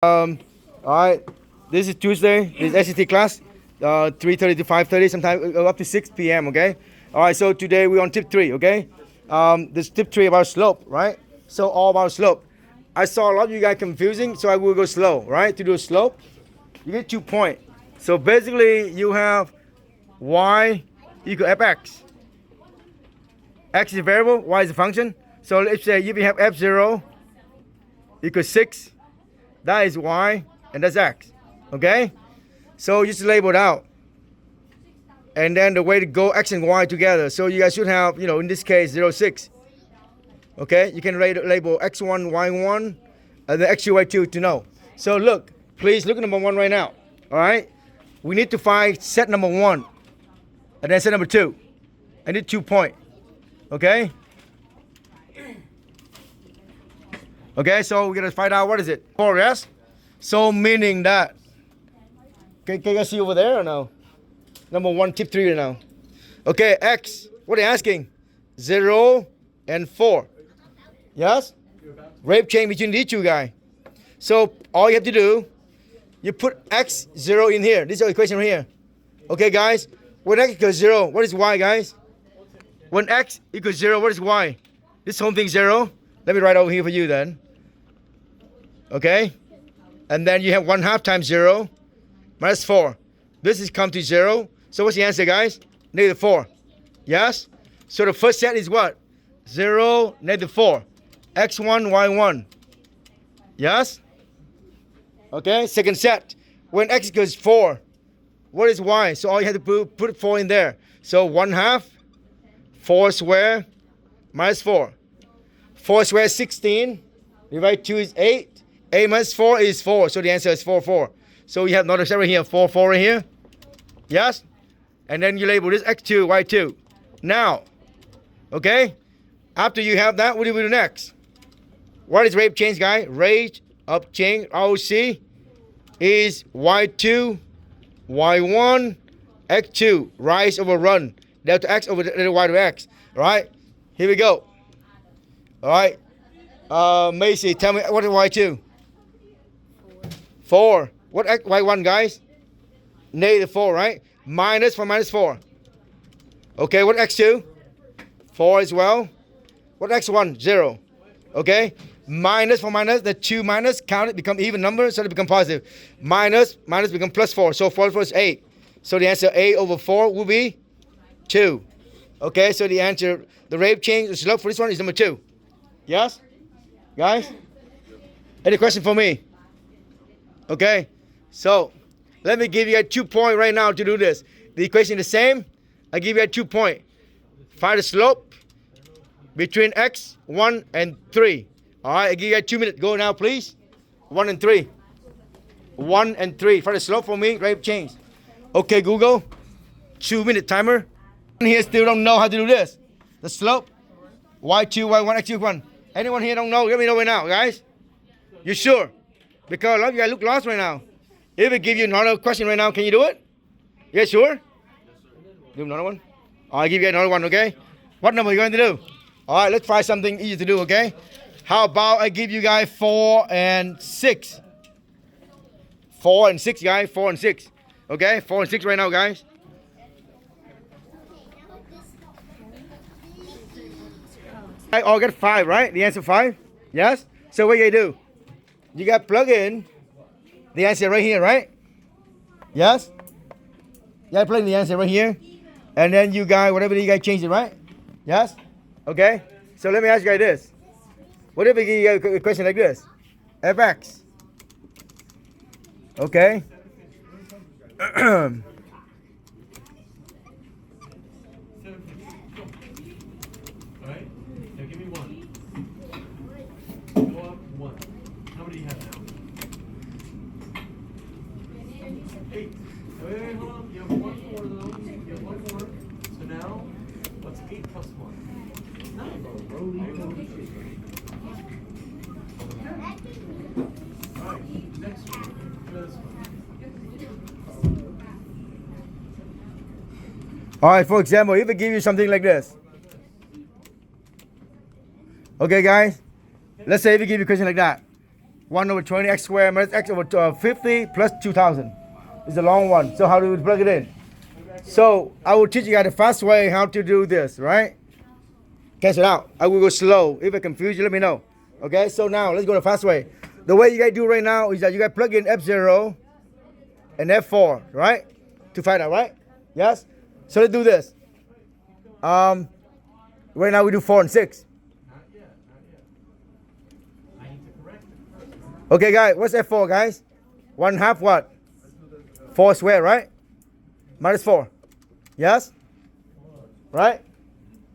All right. This is Tuesday. This is SAT class. 3:30 to 5:30. Sometimes up to 6 p.m. Okay. All right. So today we're on tip 3. Okay. This tip 3 about slope, right? So all about slope. I saw a lot of you guys confusing, so I will go slow, right? To do a slope, you get 2 points. So basically, you have y equal fx. X is a variable, y is a function. So let's say if you have f0 equals 6, that is y, and that's x. Okay? So just label it out. And then the way to go x and y together. So you guys should have, in this case, 0, 6. Okay? You can label x1, y1, and then x2, y2 to know. So look, please look at number 1 right now. All right? We need to find set number 1, and then set number 2. I need 2 points. Okay? Okay, so we're gonna find out what is it? 4, yes? So meaning that. Can you guys see over there or no? Number 1, tip 3 right now. Okay, x. What are you asking? 0 and 4. Yes? Rate change between these two guys. So all you have to do, you put x0 in here. This is our equation right here. Okay, guys? When x equals 0, what is y, guys? When x equals 0, what is y? This whole thing 0. Let me write over here for you then. Okay? And then you have 1/2 times 0 minus 4. This is come to 0. So what's the answer, guys? -4. Yes? So the first set is what? 0, -4. x1, y1. Yes? Okay? Second set. When x equals 4, what is y? So all you have to put 4 in there. So 1/2, 4 squared minus 4. 4 squared is 16. Divide 2 is 8. 8 minus 4 is 4. So the answer is 4, 4. So you have another set right here. 4, 4 right here. Yes? And then you label this x2, y2. Now, okay? After you have that, what do we do next? What is rate of change, guys? Rate of change, ROC, is y2, y1, x2. Rise over run. Delta x over delta y to x. All right? Here we go. All right. Macy, tell me, what is y2? 4. What y1, guys? -4, right? Minus for minus 4. Okay, what x2? 4 as well. What x1? 0. Okay? Minus for minus, the 2 minus, count it, become even number, so they become positive. Minus become +4. So 4 is 8. So the answer 8 over 4 will be 2. Okay, so the answer, the rate of change, the slope for this one is number 2. Yes? Guys? Any question for me? Okay, so let me give you a 2 point right now to do this. The equation is the same. I give you a 2 point. Find the slope between x, 1, and 3. All right, I give you a 2 minutes. Go now, please. 1 and 3. 1 and 3. Find the slope for me. Rate of change. Okay, Google. 2-minute timer. Here still don't know how to do this. The slope. y2, y1, x2, 1. Anyone here don't know? Let me know right now, guys. You sure? Because a lot of you guys look lost right now. If I give you another question right now, can you do it? Yeah, sure? Do another one? I'll give you another one, okay? What number are you going to do? All right, let's find something easy to do, okay? How about I give you guys 4 and 6? 4 and 6, guys. 4 and 6. Okay? 4 and 6 right now, guys. I all get 5, right? The answer 5? Yes? So what you do? You got plug in the answer right here, right? Yes? You got plug in the answer right here. And then you guys, whatever you guys change it, right? Yes? Okay? So let me ask you guys this. What if I give you a question like this? fx. Okay? All right, for example, if I give you something like this. Okay, guys? Let's say if we give you a question like that. 1 over 20 x squared minus x over 50 plus 2000. It's a long one. So how do we plug it in? So I will teach you guys the fast way how to do this, right? Cancel it out. I will go slow. If I confuse you, let me know. Okay, so now let's go the fast way. The way you guys do right now is that you guys plug in F0 and F4, right? To find out, right? Yes? So let's do this. Right now we do 4 and 6. Okay, guys, what's F4, guys? 1/2 what? 4 square, right? Minus 4. Yes? Right?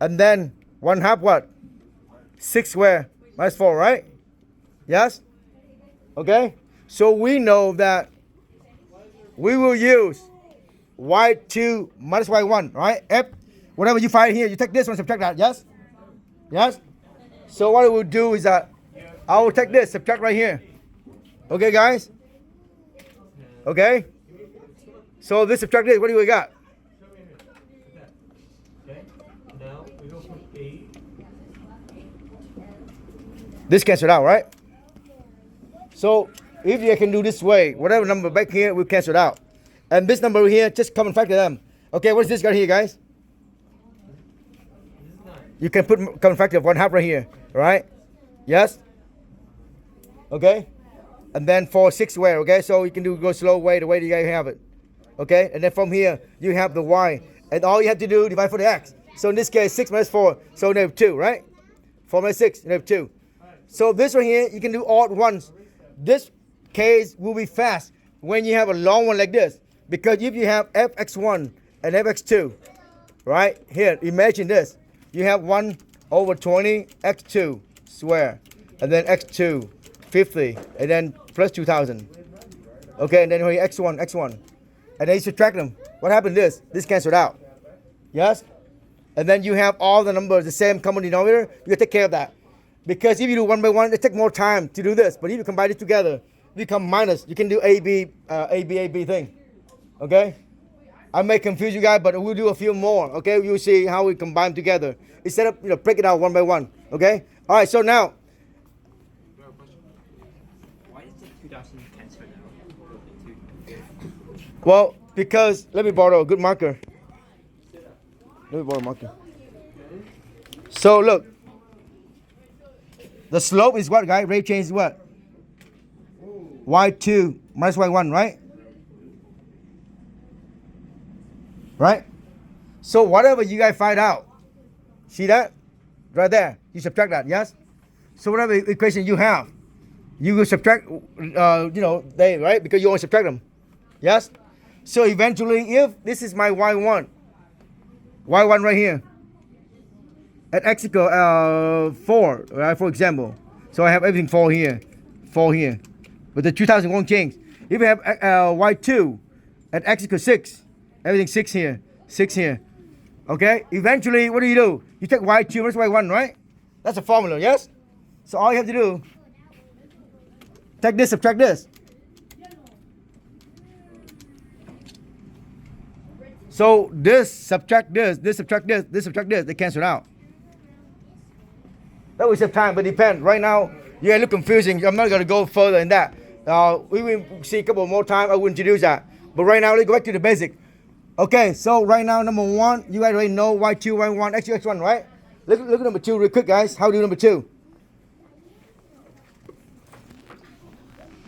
And then 1/2 what? 6 square minus 4, right? Yes? Okay? So we know that we will use y2 minus y1, right? F, whatever you find here, you take this one, subtract that, yes? Yes? So what I will do is that I will take this, subtract right here. Okay, guys? Okay? So this subtract this, what do we got? Okay. Now we go from 8. This cancel out, right? So if you can do this way, whatever number back here, we cancel it out. And this number here, just come and factor them. Okay, what's this guy here, guys? You can put common factor of 1/2 right here, right? Yes? Okay? And then for 6 square, okay? So you can go slow way, the way you guys have it. Okay? And then from here, you have the y. And all you have to do, divide for the x. So in this case, 6 minus 4, so -2, right? 4 minus 6, -2. So this right here, you can do all at once. This case will be fast when you have a long one like this. Because if you have fx1 and fx2, right? Here, imagine this. You have 1 over 20 x2 square. And then x2, 50. And then plus 2000. Okay, and then here x1, x1. And then you subtract them. What happened to this? This canceled out. Yes? And then you have all the numbers, the same common denominator. You take care of that. Because if you do 1 by 1, it takes more time to do this. But if you combine it together, it becomes minus. You can do AB thing. Okay? I may confuse you guys, but we'll do a few more. Okay? You'll see how we combine together. Instead of break it out 1 by 1. Okay? All right, so now. Why is the 2000 cancelled out? Well, because, let me borrow a good marker. Let me borrow a marker. So look. The slope is what, guys? Rate change is what? y2 minus y1, right? Right? So whatever you guys find out, see that? Right there. You subtract that, yes? So whatever equation you have, you will subtract, they, right? Because you only subtract them. Yes? So eventually, if this is my y1 right here, at x equal 4, right, for example. So I have everything 4 here. But the 2000 won't change. If you have y2 at x equals 6, everything 6 here, 6 here. Okay? Eventually, what do? You take y2 versus y1, right? That's a formula, yes? So all you have to do, take this, subtract this. So this, subtract this, this, subtract this, this, subtract this, they cancel out. That will save time, but depends. Right now, you look confusing. I'm not going to go further in that. We will see a couple more times. I will introduce that. But right now, let's go back to the basic. Okay, so right now, number 1, you guys already know y2, y1, x2, x1, right? Look at number 2 real quick, guys. How do number 2?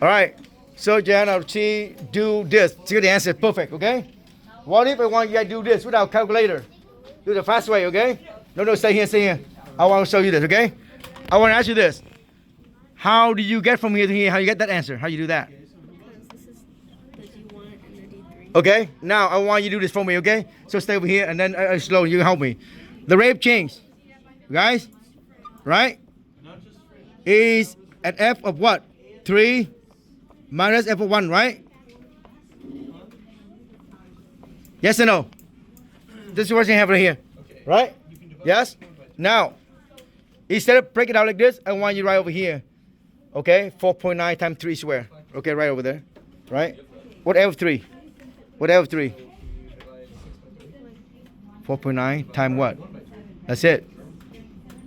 All right. So, Jan, I'll see do this. See the answer. Perfect, okay? What if I want you guys to do this without calculator? Do the fast way, okay? No, stay here, stay here. I want to show you this, okay? I want to ask you this. How do you get from here to here? How you get that answer? How you do that? Because this is the G1 and the D3. Okay? Now, I want you to do this for me, okay? So stay over here and then slow, you help me. The rate change, guys, right? Is at f of what? 3 minus f of 1, right? Yes or no? This is what you have right here, right? Yes? Now, instead of break it out like this, I want you right over here. Okay? 4.9 times 3 square. Okay, right over there. Right? What F 3? What F 3? 4.9 times what? That's it.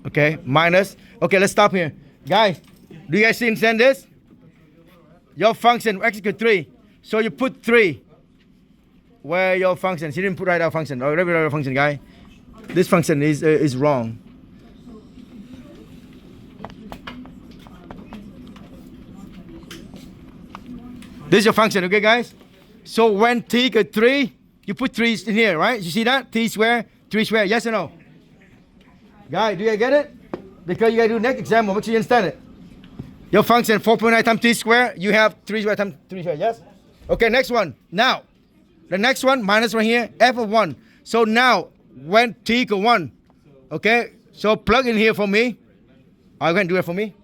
Okay? Minus. Okay, let's stop here. Guys, do you guys understand this? Your function x equals 3. So you put 3. Where your function? She didn't put right our function. Or regular function, guy. This function is wrong. This is your function, okay, guys? So when t equals 3, you put 3 in here, right? You see that? T square, 3 square. Yes or no? Guys, do you get it? Because you gotta do next example. Make sure you understand it. Your function 4.9 times t square. You have 3 square times 3 square. Yes? Okay, next one. Now, the next one, minus right here, f of 1. So now, when t equals 1, okay? So plug in here for me. Are you going to do it for me?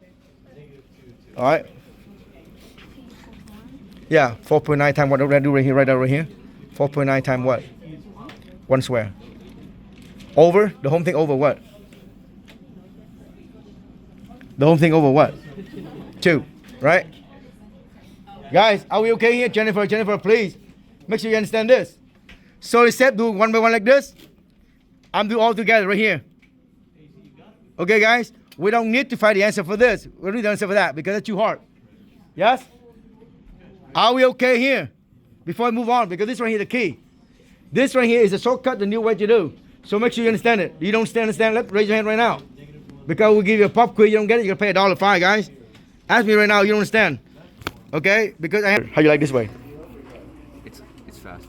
All right. Yeah, 4.9 times what? What do I do right here? Right over here. 4.9 times what? 1 square. Over? The whole thing over what? The whole thing over what? 2, right? Guys, are we okay here? Jennifer, please. Make sure you understand this. So instead do 1 by 1 like this. I'm do all together right here. Okay, guys? We don't need to find the answer for this. We don't need the answer for that because it's too hard. Yes? Are we okay here? Before I move on, because this right here is the key. This right here is a shortcut, the new way to do. So make sure you understand it. You don't understand, raise your hand right now. Because we'll give you a pop quiz, you don't get it, you're going to pay $1.05, guys. Ask me right now, you don't understand. Okay? Because I have... How you like this way? It's fast.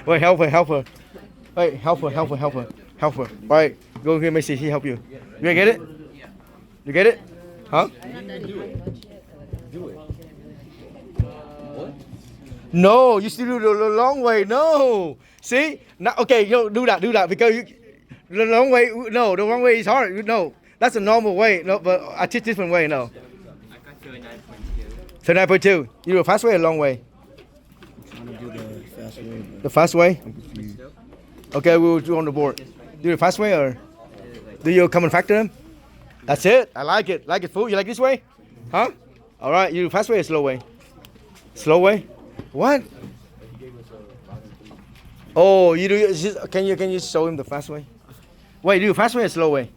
Wait, help her. Wait, help her. All right, go here, Macy, she help you. You gonna get it? You get it? Huh? No, you still do the long way. No. See? Now, okay, you do that because the long way. No, the wrong way is hard. No, that's a normal way. No, but I teach different way. No. I got 39.2. 39.2. You do a fast way or long way? I'm gonna do the fast way. The fast way? I'm confused. Okay, we will do on the board. Do the fast way or do you common factor them? That's it. I like it. Like it, fool. You like this way? Huh? All right. You do fast way or slow way? Slow way? What? Oh, you do. Can you show him the fast way? Wait, do you fast way or slow way?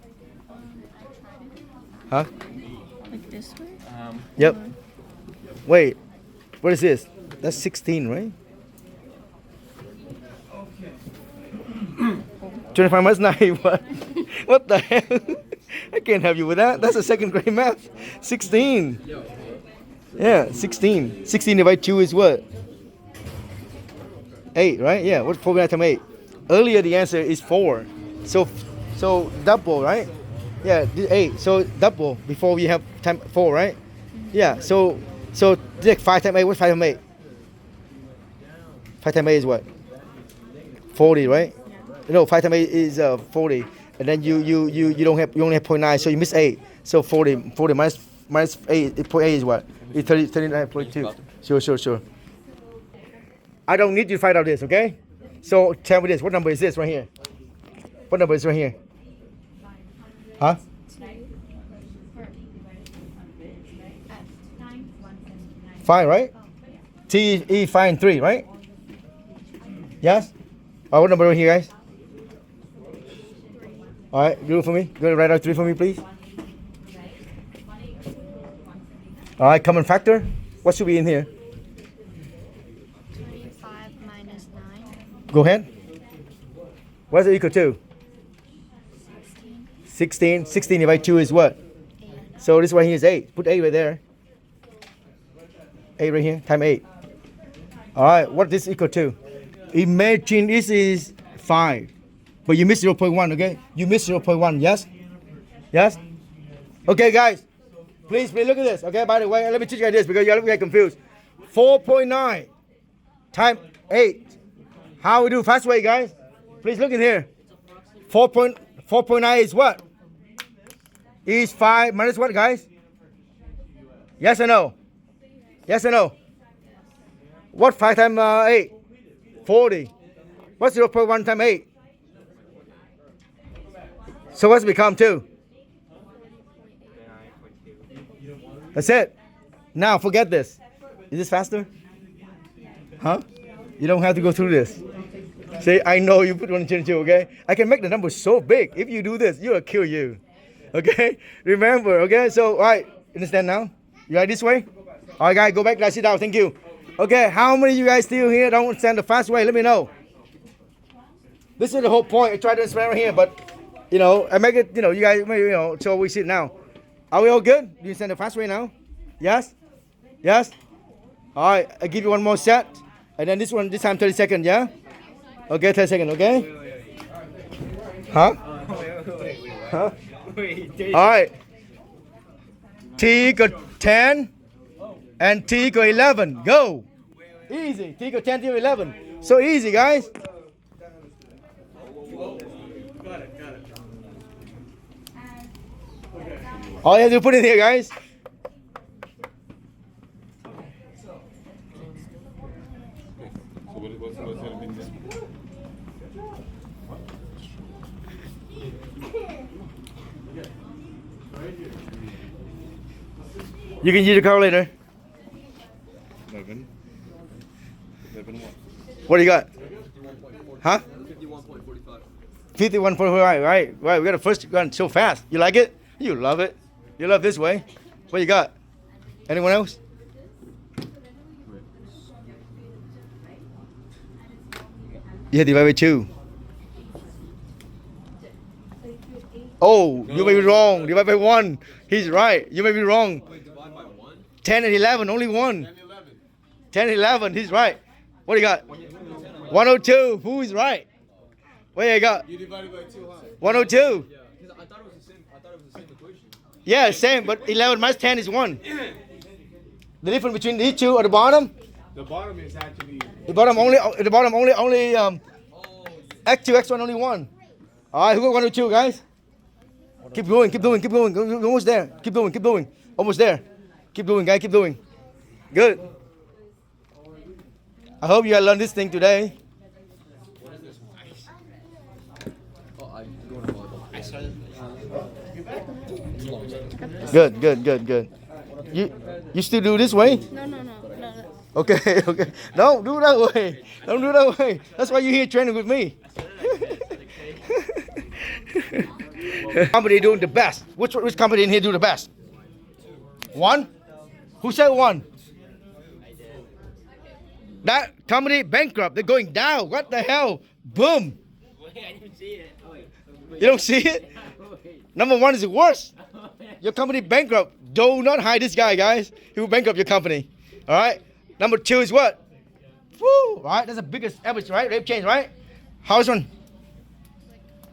Huh? Like this way? Yep. Wait, what is this? That's 16, right? 25 minus 9. What? What the hell? I can't help you with that. That's a second grade math. 16. Yeah, 16. 16 divided 2 is what? 8, right? Yeah, what's 4 times 8? Earlier the answer is 4. So double, right? Yeah, 8. So double before we have time 4, right? Yeah, so take 5 times 8. What's 5 times 8? 5 times 8 is what? 40, right? No, 5 times 8 is 40. And then you don't have, you only have 0.9, so you miss 8. So 40 minus 8, 0.8 is what? It's 39.2. Sure. I don't need you to find out this, okay? So tell me this. What number is this right here? What number is right here? Huh? Fine, right? T E fine 3, right? Yes? What number right here, guys? All right, do it for me. Go ahead, write out 3 for me, please. All right, common factor. What should be in here? 25 minus 9. Go ahead. What is it equal to? 16. 16 divided 2 is what? 8. So this one here is 8. Put 8 right there. 8 right here, times 8. All right, what is this equal to? Imagine this is 5. But you missed 0.1, okay? You missed 0.1, yes? Yes? Okay, guys. Please look at this, okay? By the way, let me teach you this because you're looking confused. 4.9 times 8. How we do fast way, guys? Please look in here. 4.9 is what? Is 5 minus what, guys? Yes or no? Yes or no? What 5 times 8? 40. What's 0.1 times 8? So what's it become 2? That's it. Now forget this. Is this faster? Huh? You don't have to go through this. See, I know you put 1 and 2, okay? I can make the number so big. If you do this, you'll kill you. Okay? Remember, okay? So, all right. Understand now? You like this way? All right, guys, go back. Guys, sit down. Thank you. Okay, how many of you guys still here don't understand the fast way? Let me know. This is the whole point. I try to explain right here, but you know, I make it. You know, you guys, you know, so we sit now. Are we all good? Do you understand the fast way now? Yes. Yes. All right, I give you one more set, and then this one, this time 30 seconds. Yeah. Okay, 30 seconds. Okay. Huh? Huh? All right. T got 10 and T got 11. Go. Easy. T got 10, T got 11. So easy, guys. All you have to put in here, guys. You can use the calculator. 11. 11 what? What do you got? Huh? 51.45. 51.45, right? Right, we got the first one so fast. You like it? You love it. You love this way. What you got? Anyone else? Yeah, divide by 2. Oh, you may be wrong. Divide by 1. He's right. You may be wrong. Wait, divide by 1? 10 and 11, only 1. 10 and 11, he's right. What do you got? 102. Who is right? What do you got? You divided by 2 high. 102. Yeah, because I thought it was the same. I thought it was the same equation. Yeah, same, but 11 minus 10 is 1. The difference between these two at the bottom, The bottom is actually. only X2, X1 only 1. All right, who got 102, guys? Keep going, keep going, keep going. You're almost there. Keep going, keep going. Almost there. Keep doing, guys, keep doing. Good. I hope you have learned this thing today. Oh, I'm going to volleyball. Good, good, good, good. You still do this way? No, no, no. Okay, okay. Don't do that way. Don't do that way. That's why you're here training with me. Company doing the best. Which company in here do the best? 1? Who said 1? That company bankrupt. They're going down. What the hell? Boom. You don't see it? Number 1 is the worst. Your company bankrupt. Do not hire this guy, guys. He will bankrupt your company. All right. Number 2 is what? Woo. Right. That's the biggest average, right? Rate change, right? How's one?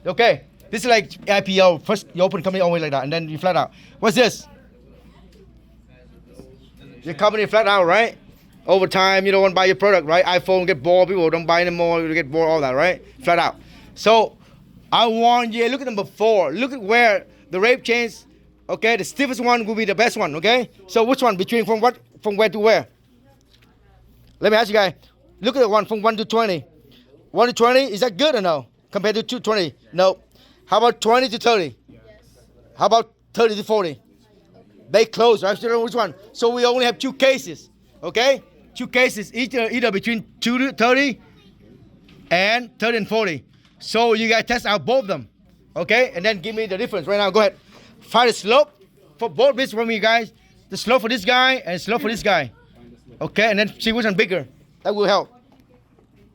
Okay. This is like IPO. First, you open company always like that, and then you flat out. What's this? Your company flat out, right? Over time, you don't want to buy your product, right? iPhone get bored, people don't buy anymore, you get bored, all that, right? Flat out. So, I want you, look at number 4. Look at where the rate change, okay? The stiffest one will be the best one, okay? So, which one? From where to where? Let me ask you guys. Look at the one from 1 to 20. 1 to 20, is that good or no? Compared to 220? No. How about 20 to 30? Yes. How about 30 to 40? They close, right? So which one? So we only have 2 cases, okay? 2 cases, either between 2 to 30 and 30 and 40. So you guys test out both of them, okay? And then give me the difference right now. Go ahead. Find the slope for both bits from you guys. The slope for this guy and the slope for this guy. Okay, and then see which one bigger. That will help.